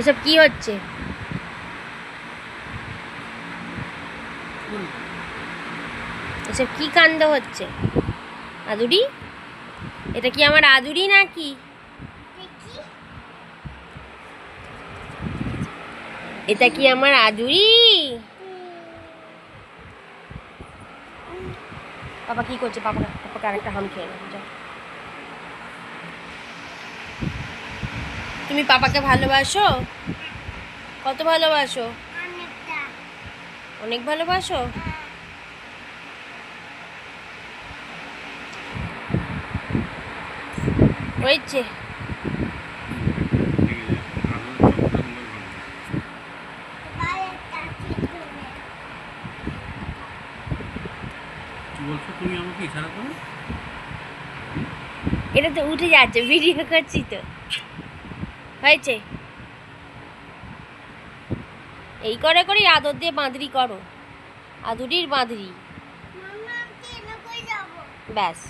এসব কি হচ্ছে? এসব কি কাণ্ড হচ্ছে? আদুরি, এটা কি আমার আদুরি নাকি? এটা কি আমার আদুরি? পাপা কি করছে? পাপাকে আরেকটা হাম খেয়ে নেবে। যাও। তুমি পাপাকে ভালোবাসো? কত ভালোবাসো? অনেক ভালোবাসো? হয়েছে। এটা তো উঠে যাচ্ছে, ভিডিও করছি তো। হয়েছে। এই করে করে আদর দিয়ে বাঁদরি করো, আদুরির বাঁদরি। ব্যাস।